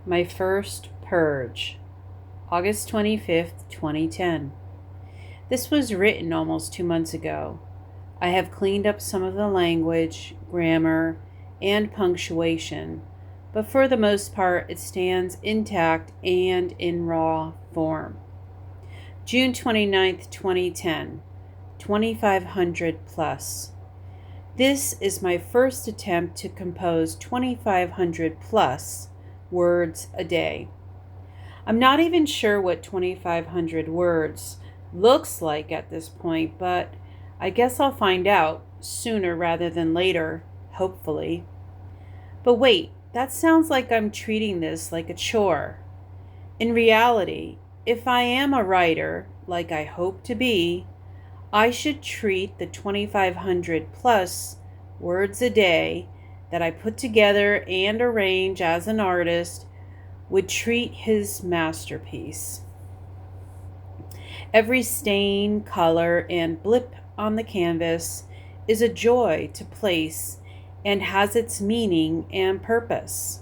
My first purge, August 25th, 2010. This was written almost 2 months ago. I have cleaned up some of the language, grammar, and punctuation, but for the most part it stands intact and in raw form. June 29th, 2010, 2500 plus. This is my first attempt to compose 2500 plus words a day. I'm not even sure what 2,500 words looks like at this point, but I guess I'll find out sooner rather than later, hopefully. But wait, that sounds like I'm treating this like a chore. In reality, if I am a writer, like I hope to be, I should treat the 2,500 plus words a day that I put together and arrange as an artist would treat his masterpiece. Every stain, color, and blip on the canvas is a joy to place and has its meaning and purpose.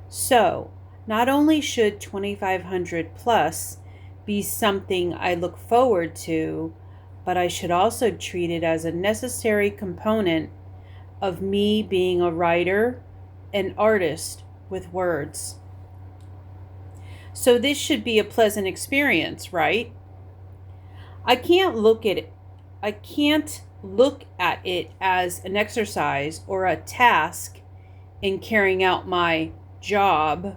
So, not only should 2,500 plus be something I look forward to, but I should also treat it as a necessary component of me being a writer, an artist with words. So this should be a pleasant experience, right? I can't look at it as an exercise or a task in carrying out my job.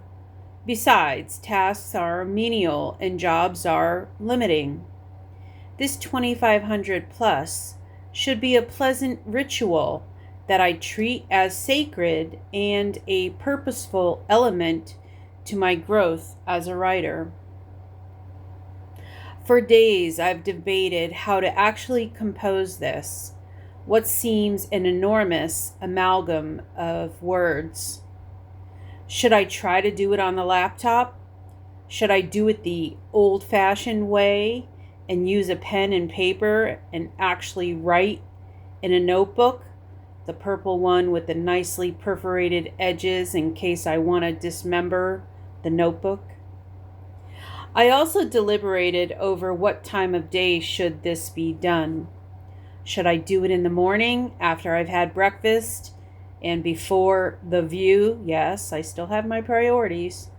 Besides, tasks are menial and jobs are limiting. This 2,500 plus should be a pleasant ritual that I treat as sacred and a purposeful element to my growth as a writer. For days, I've debated how to actually compose this, what seems an enormous amalgam of words. Should I try to do it on the laptop? Should I do it the old-fashioned way and use a pen and paper and actually write in a notebook? The purple one with the nicely perforated edges in case I want to dismember the notebook. I also deliberated over what time of day should this be done. Should I do it in the morning after I've had breakfast and before the view? Yes, I still have my priorities.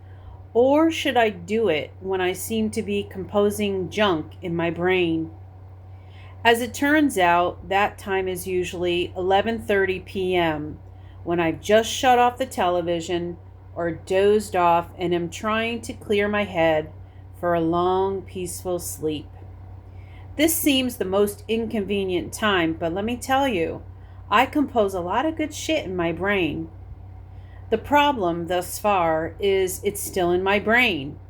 Or should I do it when I seem to be composing junk in my brain? As it turns out, that time is usually 11:30 p.m. when I've just shut off the television or dozed off and am trying to clear my head for a long, peaceful sleep. This seems the most inconvenient time, but let me tell you, I compose a lot of good shit in my brain. The problem thus far is it's still in my brain.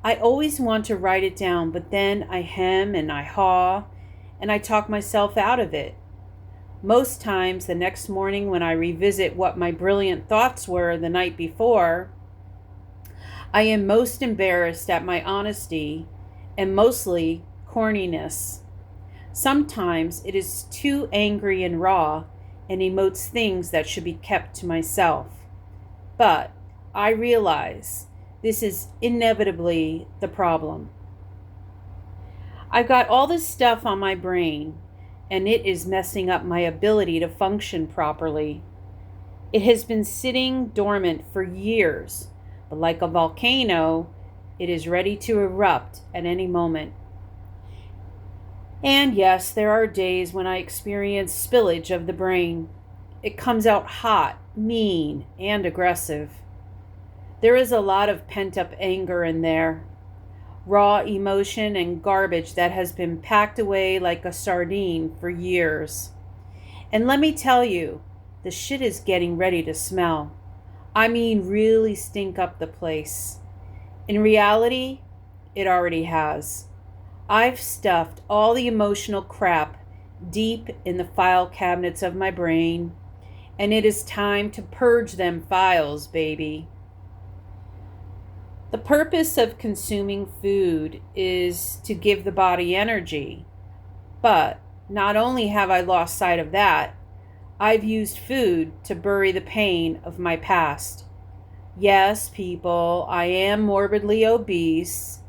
I always want to write it down, but then I hem and I haw, and I talk myself out of it. Most times, the next morning when I revisit what my brilliant thoughts were the night before, I am most embarrassed at my honesty and mostly corniness. Sometimes it is too angry and raw and emotes things that should be kept to myself. But I realize this is inevitably the problem. I've got all this stuff on my brain, and it is messing up my ability to function properly. It has been sitting dormant for years, but like a volcano, it is ready to erupt at any moment. And yes, there are days when I experience spillage of the brain. It comes out hot, mean, and aggressive. There is a lot of pent-up anger in there. Raw emotion and garbage that has been packed away like a sardine for years. And let me tell you, the shit is getting ready to smell. I mean, really stink up the place. In reality, it already has. I've stuffed all the emotional crap deep in the file cabinets of my brain, and it is time to purge them files, baby. The purpose of consuming food is to give the body energy. But not only have I lost sight of that, I've used food to bury the pain of my past. Yes, people, I am morbidly obese,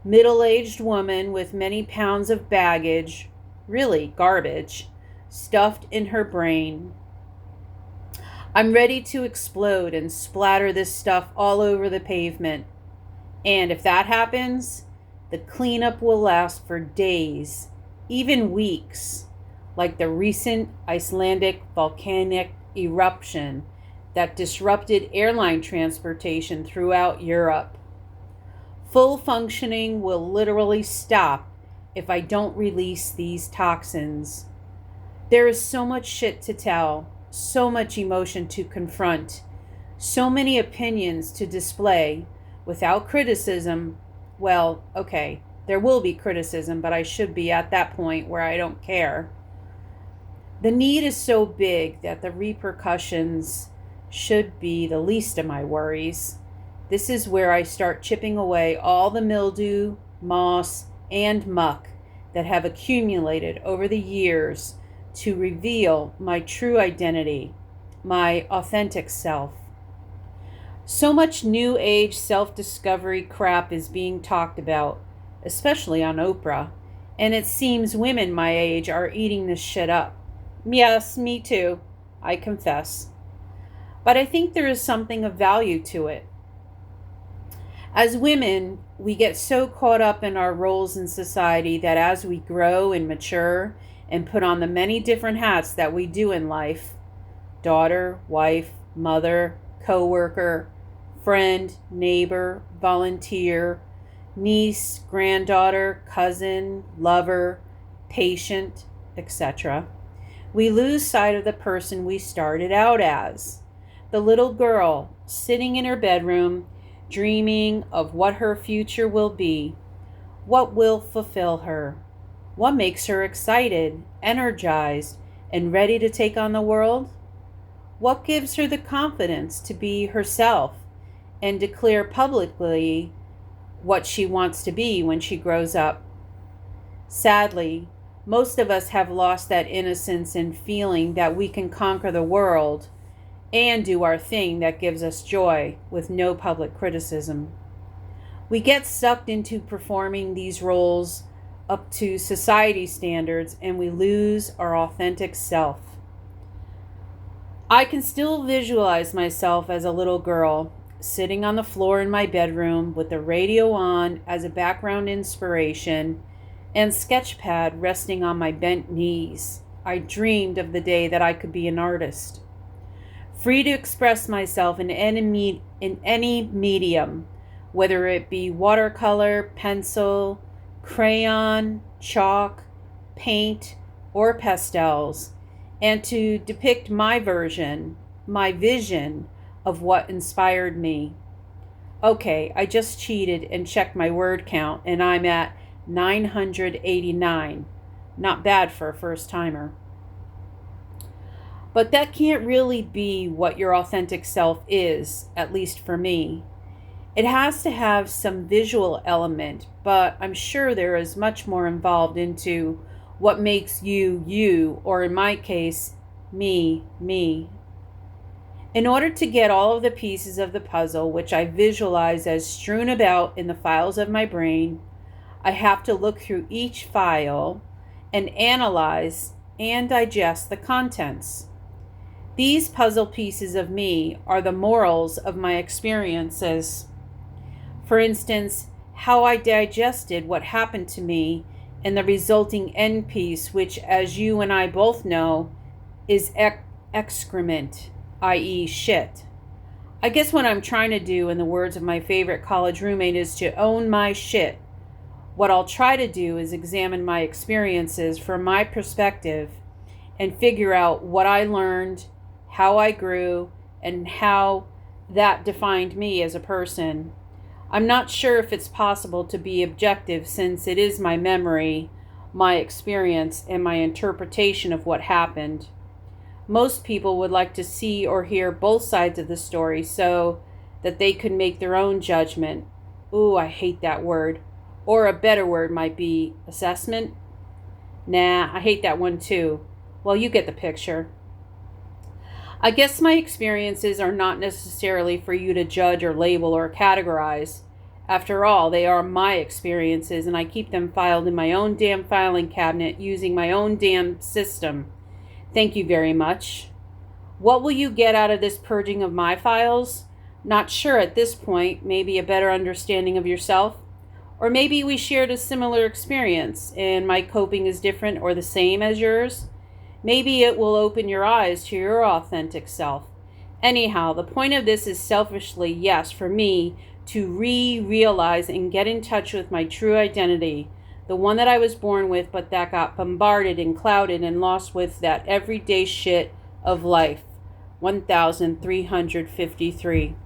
middle-aged woman with many pounds of baggage, really garbage, stuffed in her brain. I'm ready to explode and splatter this stuff all over the pavement. And if that happens, the cleanup will last for days, even weeks, like the recent Icelandic volcanic eruption that disrupted airline transportation throughout Europe. Full functioning will literally stop if I don't release these toxins. There is so much shit to tell, so much emotion to confront, so many opinions to display without criticism. Well, okay, there will be criticism, but I should be at that point where I don't care. The need is so big that the repercussions should be the least of my worries. This is where I start chipping away all the mildew, moss, and muck that have accumulated over the years to reveal my true identity, my authentic self. So much new age self-discovery crap is being talked about, especially on Oprah, and it seems women my age are eating this shit up. Yes, me too, I confess. But I think there is something of value to it. As women, we get so caught up in our roles in society that as we grow and mature and put on the many different hats that we do in life, daughter, wife, mother, co-worker, friend, neighbor, volunteer, niece, granddaughter, cousin, lover, patient, etc., we lose sight of the person we started out as. The little girl sitting in her bedroom, dreaming of what her future will be, what will fulfill her, what makes her excited, energized, and ready to take on the world, what gives her the confidence to be herself and declare publicly what she wants to be when she grows up. Sadly, most of us have lost that innocence and feeling that we can conquer the world and do our thing that gives us joy with no public criticism. We get sucked into performing these roles up to society standards and we lose our authentic self. I can still visualize myself as a little girl, sitting on the floor in my bedroom with the radio on as a background inspiration and sketchpad resting on my bent knees. I dreamed of the day that I could be an artist, free to express myself in any medium, whether it be watercolor, pencil, crayon, chalk, paint, or pastels, and to depict my version, my vision of what inspired me. Okay, I just cheated and checked my word count, and I'm at 989. Not bad for a first timer. But that can't really be what your authentic self is, at least for me. It has to have some visual element, but I'm sure there is much more involved into what makes you, you, or in my case, me, me. In order to get all of the pieces of the puzzle, which I visualize as strewn about in the files of my brain, I have to look through each file and analyze and digest the contents. These puzzle pieces of me are the morals of my experiences. For instance, how I digested what happened to me and the resulting end piece, which, as you and I both know, is excrement, i.e. shit. I guess what I'm trying to do, in the words of my favorite college roommate, is to own my shit. What I'll try to do is examine my experiences from my perspective and figure out what I learned, how I grew, and how that defined me as a person. I'm not sure if it's possible to be objective since it is my memory, my experience, and my interpretation of what happened. Most people would like to see or hear both sides of the story so that they could make their own judgment. Ooh, I hate that word. Or a better word might be assessment. Nah, I hate that one too. Well, you get the picture. I guess my experiences are not necessarily for you to judge or label or categorize. After all, they are my experiences, and I keep them filed in my own damn filing cabinet using my own damn system. Thank you very much. What will you get out of this purging of my files? Not sure at this point. Maybe a better understanding of yourself? Or maybe we shared a similar experience and my coping is different or the same as yours? Maybe it will open your eyes to your authentic self. Anyhow, the point of this is selfishly, yes, for me, to realize and get in touch with my true identity, the one that I was born with, but that got bombarded and clouded and lost with that everyday shit of life. 1353.